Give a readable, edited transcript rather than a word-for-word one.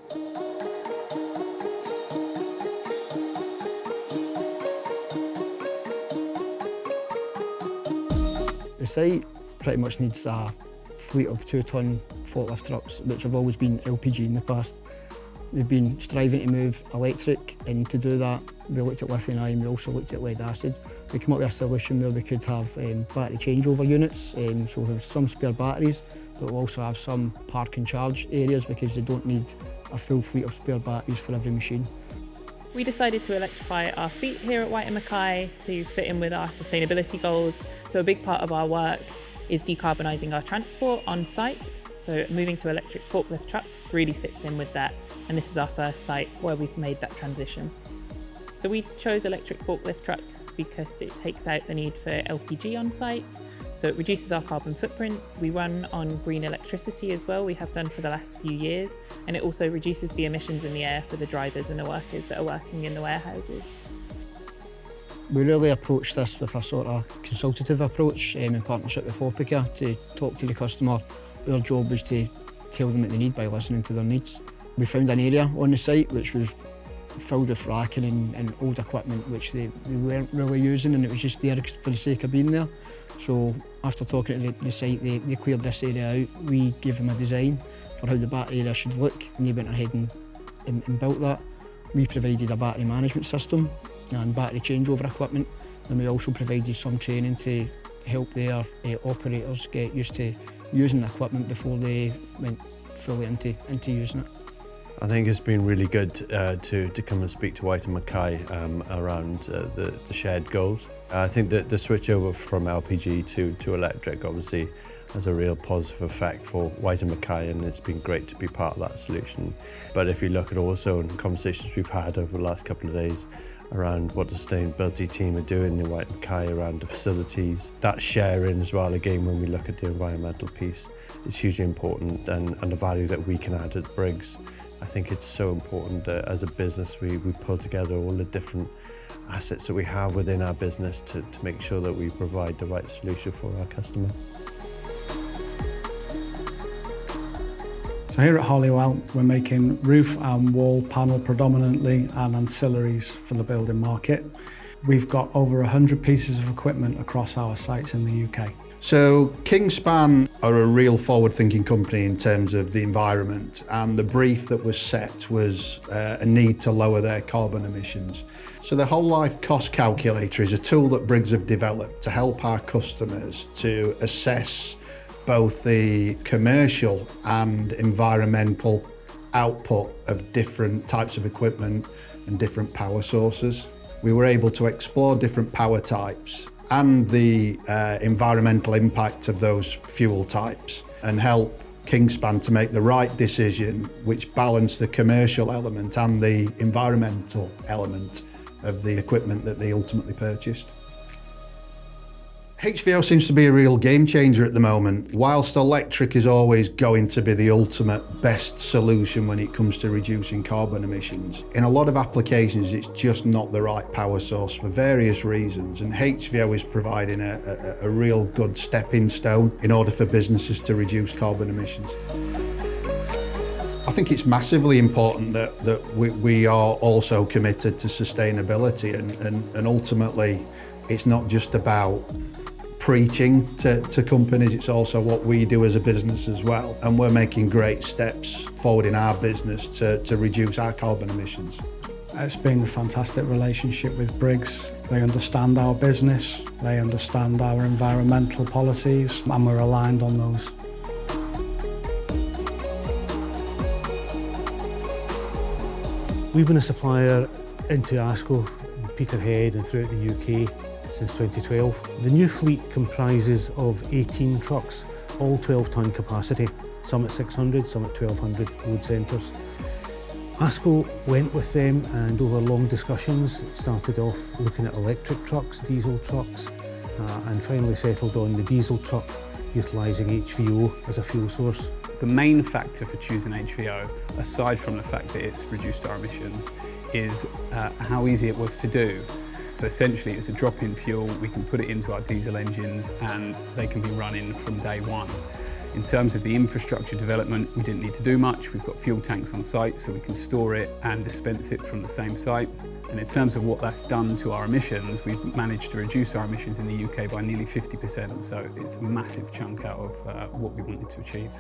The site pretty much needs a fleet of 2-ton forklift trucks, which have always been LPG in the past. They've been striving to move electric, and to do that, we looked at lithium-ion, we also looked at lead-acid. We came up with a solution where we could have battery changeover units, so we have some spare batteries, but we'll also have some park and charge areas because they don't need a full fleet of spare batteries for every machine. We decided to electrify our fleet here at Whyte Mackay to fit in with our sustainability goals. So a big part of our work is decarbonising our transport on site. So moving to electric forklift trucks really fits in with that. And this is our first site where we've made that transition. So we chose electric forklift trucks because it takes out the need for LPG on site. So it reduces our carbon footprint. We run on green electricity as well, we have done for the last few years. And it also reduces the emissions in the air for the drivers and the workers that are working in the warehouses. We really approached this with a sort of consultative approach in partnership with Whyte to talk to the customer. Our job was to tell them what they need by listening to their needs. We found an area on the site which was filled with racking and old equipment which they weren't really using, and it was just there for the sake of being there. So after talking to the site, they cleared this area out. We gave them a design for how the battery area should look, and they went ahead and built that. We provided a battery management system and battery changeover equipment, and we also provided some training to help their operators get used to using the equipment before they went fully into using it. I think it's been really good to come and speak to Whyte Mackay around the shared goals. I think that the switch over from LPG to electric obviously has a real positive effect for Whyte Mackay, and it's been great to be part of that solution. But if you look at also in conversations we've had over the last couple of days around what the sustainability team are doing in Whyte Mackay around the facilities, that sharing as well, again, when we look at the environmental piece, is hugely important, and the value that we can add at Briggs. I think it's so important that as a business we pull together all the different assets that we have within our business to make sure that we provide the right solution for our customer. So here at Holywell, we're making roof and wall panel predominantly and ancillaries for the building market. We've got over 100 pieces of equipment across our sites in the UK. So Kingspan are a real forward-thinking company in terms of the environment, and the brief that was set was a need to lower their carbon emissions. So the whole life cost calculator is a tool that Briggs have developed to help our customers to assess both the commercial and environmental output of different types of equipment and different power sources. We were able to explore different power types and the environmental impact of those fuel types and help Kingspan to make the right decision which balanced the commercial element and the environmental element of the equipment that they ultimately purchased. HVO seems to be a real game changer at the moment. Whilst electric is always going to be the ultimate best solution when it comes to reducing carbon emissions, in a lot of applications it's just not the right power source for various reasons, and HVO is providing a real good stepping stone in order for businesses to reduce carbon emissions. I think it's massively important that we are also committed to sustainability, and ultimately it's not just about preaching to companies, it's also what we do as a business as well. And we're making great steps forward in our business to reduce our carbon emissions. It's been a fantastic relationship with Briggs. They understand our business, they understand our environmental policies, and we're aligned on those. We've been a supplier into ASCO, Peterhead and throughout the UK since 2012. The new fleet comprises of 18 trucks, all 12-ton capacity, some at 600, some at 1200 load centres. ASCO went with them, and over long discussions started off looking at electric trucks, diesel trucks, and finally settled on the diesel truck utilising HVO as a fuel source. The main factor for choosing HVO, aside from the fact that it's reduced our emissions, is how easy it was to do. So essentially it's a drop-in fuel, we can put it into our diesel engines and they can be running from day one. In terms of the infrastructure development, we didn't need to do much. We've got fuel tanks on site, so we can store it and dispense it from the same site. And in terms of what that's done to our emissions, we've managed to reduce our emissions in the UK by nearly 50%. So it's a massive chunk out of what we wanted to achieve.